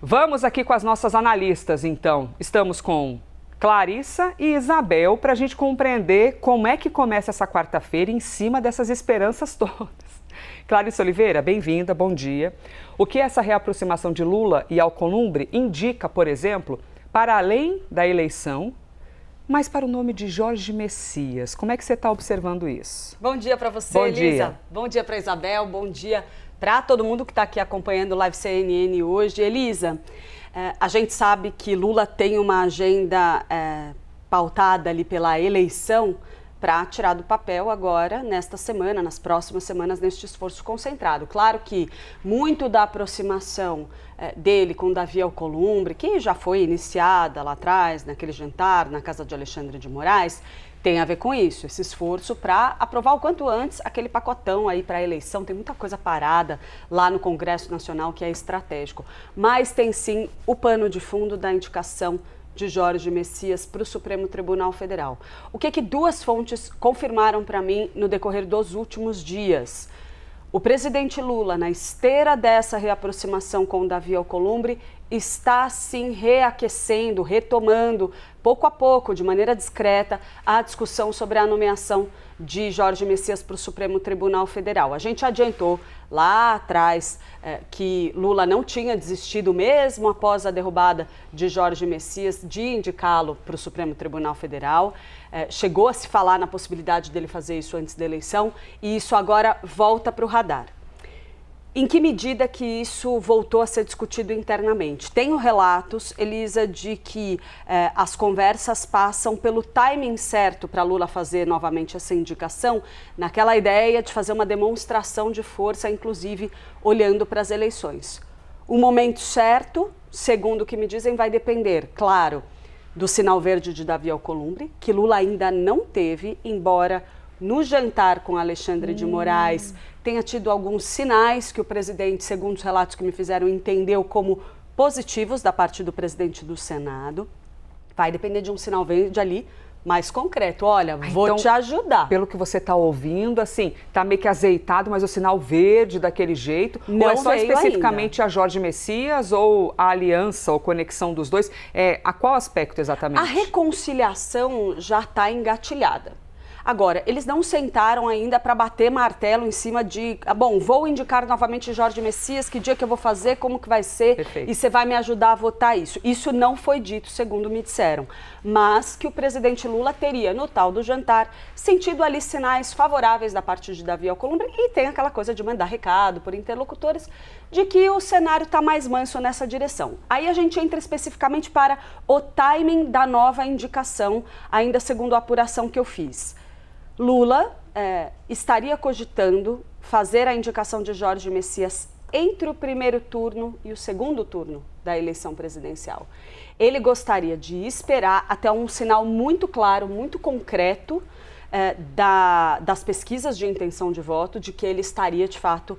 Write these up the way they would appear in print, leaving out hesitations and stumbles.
Vamos aqui com as nossas analistas, então. Estamos com Clarissa e Isabel para a gente compreender como é que começa essa quarta-feira em cima dessas esperanças todas. Clarissa Oliveira, bem-vinda, bom dia. O que essa reaproximação de Lula e Alcolumbre indica, por exemplo, para além da eleição, mas para o nome de Jorge Messias? Como é que você está observando isso? Bom dia para você, bom Elisa. Dia. Bom dia para Isabel, bom dia para todo mundo que está aqui acompanhando o Live CNN hoje. Elisa, a gente sabe que Lula tem uma agenda pautada ali pela eleição para tirar do papel agora, nesta semana, nas próximas semanas, neste esforço concentrado. Claro que muito da aproximação dele com Davi Alcolumbre, que já foi iniciada lá atrás, naquele jantar, na casa de Alexandre de Moraes, tem a ver com isso, esse esforço para aprovar o quanto antes aquele pacotão aí para a eleição. Tem muita coisa parada lá no Congresso Nacional que é estratégico. Mas tem sim o pano de fundo da indicação de Jorge Messias para o Supremo Tribunal Federal. O que duas fontes confirmaram para mim no decorrer dos últimos dias? O presidente Lula, na esteira dessa reaproximação com Davi Alcolumbre, está sim reaquecendo, retomando, pouco a pouco, de maneira discreta, a discussão sobre a nomeação de Jorge Messias para o Supremo Tribunal Federal. A gente adiantou lá atrás que Lula não tinha desistido, mesmo após a derrubada de Jorge Messias, de indicá-lo para o Supremo Tribunal Federal. Chegou a se falar na possibilidade dele fazer isso antes da eleição e isso agora volta para o radar. Em que medida que isso voltou a ser discutido internamente? Tenho relatos, Elisa, de que as conversas passam pelo timing certo para Lula fazer novamente essa indicação, naquela ideia de fazer uma demonstração de força, inclusive olhando para as eleições. O momento certo, segundo o que me dizem, vai depender, claro, do sinal verde de Davi Alcolumbre, que Lula ainda não teve, embora no jantar com Alexandre de Moraes tenha tido alguns sinais que o presidente, segundo os relatos que me fizeram, entendeu como positivos da parte do presidente do Senado. Vai depender de um sinal verde ali mais concreto. Olha, vou então, te ajudar. Pelo que você está ouvindo, assim, tá meio que azeitado, mas o sinal verde daquele jeito? Não ou é só especificamente ainda a Jorge Messias ou a aliança ou conexão dos dois? A qual aspecto exatamente? A reconciliação já está engatilhada. Agora, eles não sentaram ainda para bater martelo em cima de, bom, vou indicar novamente Jorge Messias, que dia que eu vou fazer, como que vai ser, Perfeito. E você vai me ajudar a votar isso. Isso não foi dito, segundo me disseram, mas que o presidente Lula teria, no tal do jantar, sentido ali sinais favoráveis da parte de Davi Alcolumbre e tem aquela coisa de mandar recado por interlocutores de que o cenário está mais manso nessa direção. Aí a gente entra especificamente para o timing da nova indicação, ainda segundo a apuração que eu fiz. Lula estaria cogitando fazer a indicação de Jorge Messias entre o primeiro turno e o segundo turno da eleição presidencial. Ele gostaria de esperar até um sinal muito claro, muito concreto das pesquisas de intenção de voto, de que ele estaria, de fato,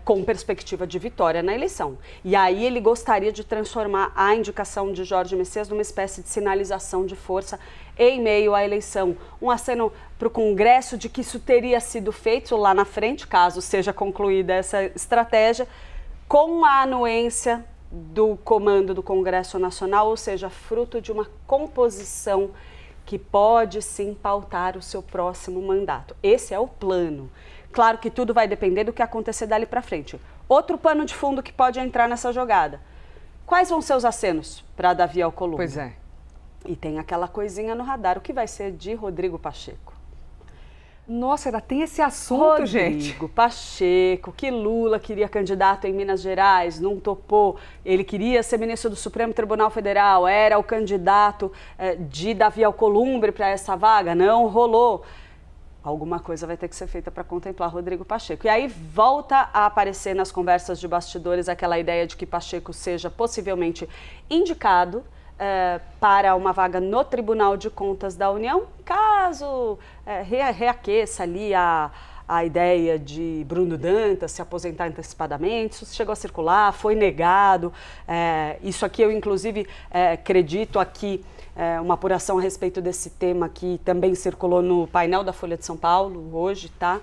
com perspectiva de vitória na eleição. E aí ele gostaria de transformar a indicação de Jorge Messias numa espécie de sinalização de força em meio à eleição. Um aceno para o Congresso de que isso teria sido feito lá na frente, caso seja concluída essa estratégia, com a anuência do comando do Congresso Nacional, ou seja, fruto de uma composição que pode sim pautar o seu próximo mandato. Esse é o plano. Claro que tudo vai depender do que acontecer dali para frente. Outro pano de fundo que pode entrar nessa jogada. Quais vão ser os acenos para Davi Alcolumbre? Pois é. E tem aquela coisinha no radar, o que vai ser de Rodrigo Pacheco? Nossa, ainda tem esse assunto, gente. Rodrigo Pacheco, que Lula queria candidato em Minas Gerais, não topou. Ele queria ser ministro do Supremo Tribunal Federal, era o candidato de Davi Alcolumbre para essa vaga, não rolou. Alguma coisa vai ter que ser feita para contemplar Rodrigo Pacheco. E aí volta a aparecer nas conversas de bastidores aquela ideia de que Pacheco seja possivelmente indicado para uma vaga no Tribunal de Contas da União, caso reaqueça ali a a ideia de Bruno Dantas se aposentar antecipadamente, isso chegou a circular, foi negado. Isso aqui eu, inclusive, acredito aqui, uma apuração a respeito desse tema que também circulou no painel da Folha de São Paulo hoje, tá?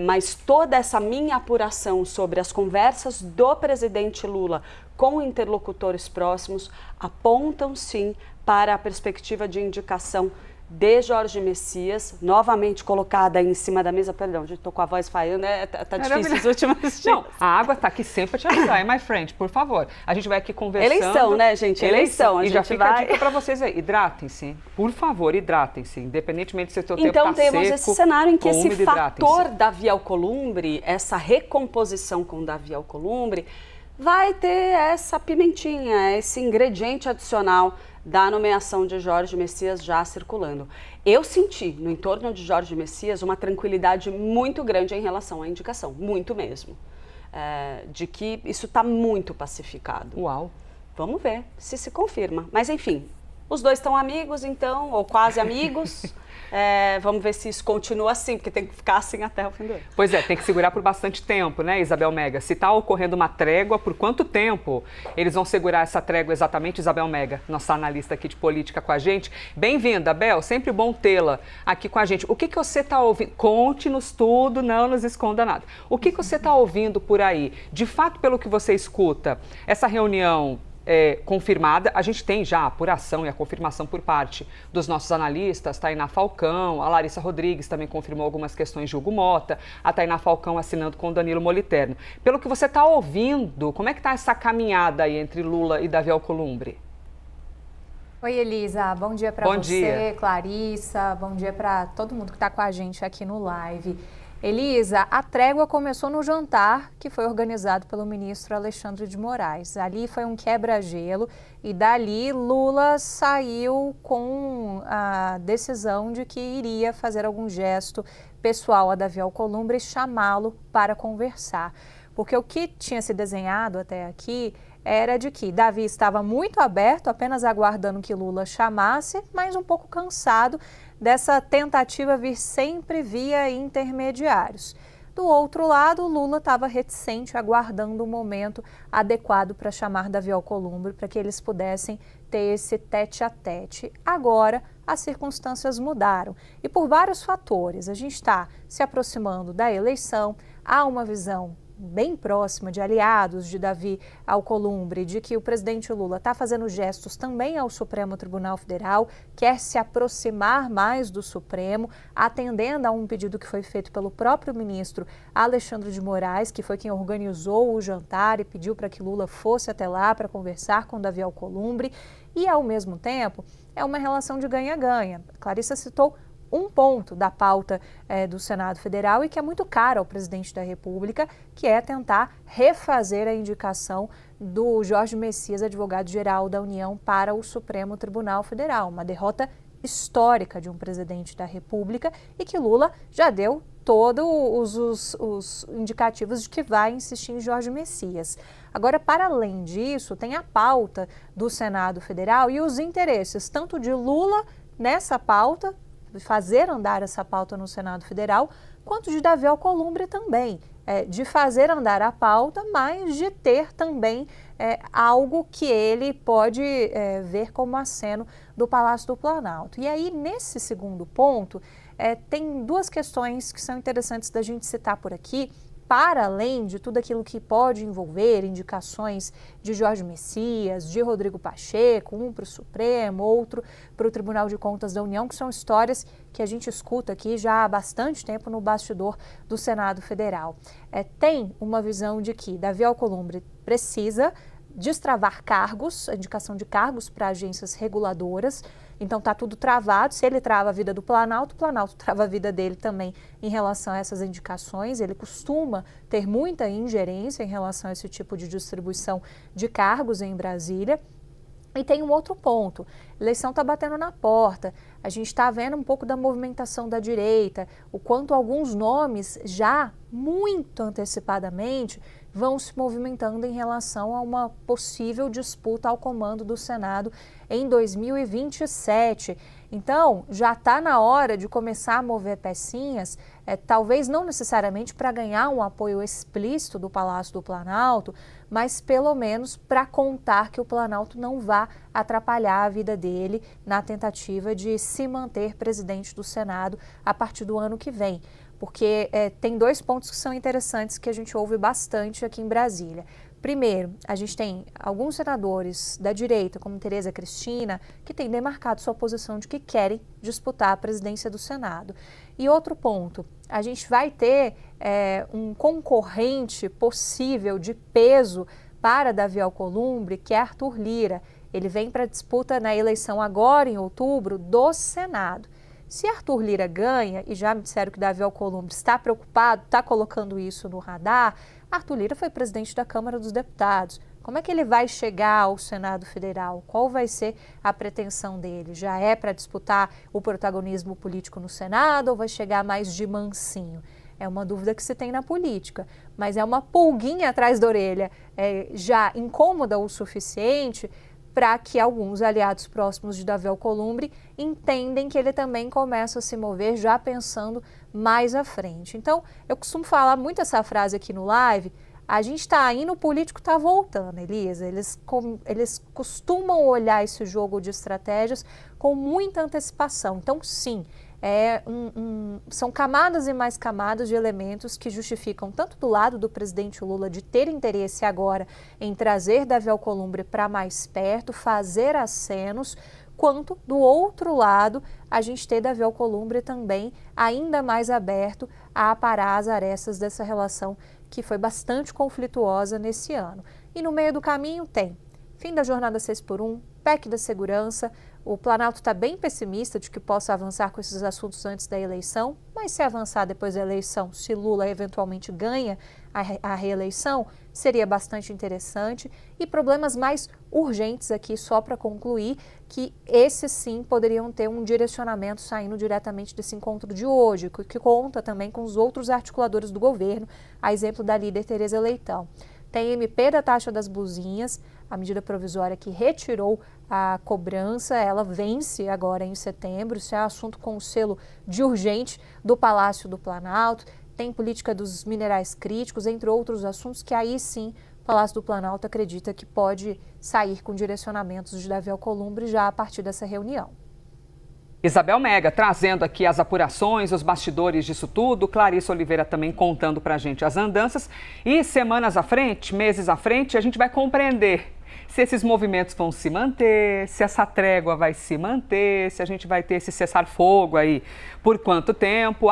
Mas toda essa minha apuração sobre as conversas do presidente Lula com interlocutores próximos apontam sim para a perspectiva de indicação de Jorge Messias, novamente colocada em cima da mesa. Perdão, estou com a voz falhando, tá difícil os últimos dias. Não, a água tá aqui sempre para te ajudar, my friend, por favor. A gente vai aqui conversando. Eleição, né, gente? Eleição. E já fica a dica para vocês aí, hidratem-se, por favor, hidratem-se, independentemente se o seu tempo tá seco. Então temos esse cenário em que esse fator Davi Alcolumbre, essa recomposição com Davi Alcolumbre, vai ter essa pimentinha, esse ingrediente adicional da nomeação de Jorge Messias já circulando. Eu senti, no entorno de Jorge Messias, uma tranquilidade muito grande em relação à indicação, muito mesmo. De que isso está muito pacificado. Uau! Vamos ver se confirma. Mas, enfim, os dois estão amigos, então, ou quase amigos. Vamos ver se isso continua assim, porque tem que ficar assim até o fim do ano. Pois é, tem que segurar por bastante tempo, né, Isabel Mega? Se está ocorrendo uma trégua, por quanto tempo eles vão segurar essa trégua exatamente, Isabel Mega, nossa analista aqui de política com a gente? Bem-vinda, Bel, sempre bom tê-la aqui com a gente. O que você está ouvindo? Conte-nos tudo, não nos esconda nada. O que você está ouvindo por aí? De fato, pelo que você escuta, essa reunião confirmada, a gente tem já a apuração e a confirmação por parte dos nossos analistas, Tainá Falcão, a Larissa Rodrigues também confirmou algumas questões de Hugo Mota, a Tainá Falcão assinando com o Danilo Moliterno. Pelo que você está ouvindo, como é que está essa caminhada aí entre Lula e Davi Alcolumbre? Oi, Elisa, bom dia para você, Clarissa, bom dia para todo mundo que está com a gente aqui no live. Elisa, a trégua começou no jantar que foi organizado pelo ministro Alexandre de Moraes. Ali foi um quebra-gelo e dali Lula saiu com a decisão de que iria fazer algum gesto pessoal a Davi Alcolumbre e chamá-lo para conversar. Porque o que tinha se desenhado até aqui era de que Davi estava muito aberto, apenas aguardando que Lula chamasse, mas um pouco cansado dessa tentativa vir sempre via intermediários. Do outro lado, Lula estava reticente, aguardando o momento adequado para chamar Davi Alcolumbre, para que eles pudessem ter esse tete-a-tete. Agora, as circunstâncias mudaram e por vários fatores. A gente está se aproximando da eleição, há uma visão bem próxima de aliados de Davi Alcolumbre, de que o presidente Lula está fazendo gestos também ao Supremo Tribunal Federal, quer se aproximar mais do Supremo, atendendo a um pedido que foi feito pelo próprio ministro Alexandre de Moraes, que foi quem organizou o jantar e pediu para que Lula fosse até lá para conversar com Davi Alcolumbre. E, ao mesmo tempo, é uma relação de ganha-ganha. Clarissa citou um ponto da pauta do Senado Federal e que é muito caro ao presidente da República, que é tentar refazer a indicação do Jorge Messias, advogado-geral da União, para o Supremo Tribunal Federal. Uma derrota histórica de um presidente da República e que Lula já deu todos os indicativos de que vai insistir em Jorge Messias. Agora, para além disso, tem a pauta do Senado Federal e os interesses tanto de Lula nessa pauta, fazer andar essa pauta no Senado Federal, quanto de Davi Alcolumbre também, de fazer andar a pauta, mas de ter também algo que ele pode ver como aceno do Palácio do Planalto. E aí, nesse segundo ponto, tem duas questões que são interessantes da gente citar por aqui, para além de tudo aquilo que pode envolver indicações de Jorge Messias, de Rodrigo Pacheco, um para o Supremo, outro para o Tribunal de Contas da União, que são histórias que a gente escuta aqui já há bastante tempo no bastidor do Senado Federal. Tem uma visão de que Davi Alcolumbre precisa destravar cargos, a indicação de cargos para agências reguladoras. Então está tudo travado. Se ele trava a vida do Planalto, o Planalto trava a vida dele também em relação a essas indicações. Ele costuma ter muita ingerência em relação a esse tipo de distribuição de cargos em Brasília. E tem um outro ponto, a eleição está batendo na porta, a gente está vendo um pouco da movimentação da direita, o quanto alguns nomes já muito antecipadamente vão se movimentando em relação a uma possível disputa ao comando do Senado em 2027. Então, já está na hora de começar a mover pecinhas, talvez não necessariamente para ganhar um apoio explícito do Palácio do Planalto, mas pelo menos para contar que o Planalto não vá atrapalhar a vida dele na tentativa de se manter presidente do Senado a partir do ano que vem. Porque tem dois pontos que são interessantes que a gente ouve bastante aqui em Brasília. Primeiro, a gente tem alguns senadores da direita, como Tereza Cristina, que têm demarcado sua posição de que querem disputar a presidência do Senado. E outro ponto, a gente vai ter um concorrente possível de peso para Davi Alcolumbre, que é Arthur Lira. Ele vem para a disputa na eleição agora, em outubro, do Senado. Se Arthur Lira ganha, e já me disseram que Davi Alcolumbre está preocupado, está colocando isso no radar, Arthur Lira foi presidente da Câmara dos Deputados. Como é que ele vai chegar ao Senado Federal? Qual vai ser a pretensão dele? Já é para disputar o protagonismo político no Senado ou vai chegar mais de mansinho? É uma dúvida que se tem na política, mas é uma pulguinha atrás da orelha, já incômoda o suficiente para que alguns aliados próximos de Davi Alcolumbre entendem que ele também começa a se mover já pensando mais à frente. Então, eu costumo falar muito essa frase aqui no live, a gente está indo, o político está voltando, Elisa. Eles costumam olhar esse jogo de estratégias com muita antecipação. Então, sim, são camadas e mais camadas de elementos que justificam, tanto do lado do presidente Lula, de ter interesse agora em trazer Davi Alcolumbre para mais perto, fazer acenos, quanto do outro lado, a gente ter Davi Alcolumbre também ainda mais aberto a aparar as arestas dessa relação que foi bastante conflituosa nesse ano. E no meio do caminho tem fim da jornada 6x1, PEC da segurança. O Planalto está bem pessimista de que possa avançar com esses assuntos antes da eleição, mas se avançar depois da eleição, se Lula eventualmente ganha a reeleição, seria bastante interessante. E problemas mais urgentes aqui, só para concluir, que esses sim poderiam ter um direcionamento saindo diretamente desse encontro de hoje, que conta também com os outros articuladores do governo, a exemplo da líder Tereza Leitão. Tem MP da taxa das blusinhas, a medida provisória que retirou a cobrança, ela vence agora em setembro, isso é assunto com o selo de urgente do Palácio do Planalto. Tem política dos minerais críticos, entre outros assuntos que aí sim o Palácio do Planalto acredita que pode sair com direcionamentos de Davi Alcolumbre já a partir dessa reunião. Isabel Mega trazendo aqui as apurações, os bastidores disso tudo, Clarissa Oliveira também contando pra gente as andanças e semanas à frente, meses à frente, a gente vai compreender se esses movimentos vão se manter, se essa trégua vai se manter, se a gente vai ter esse cessar-fogo aí por quanto tempo.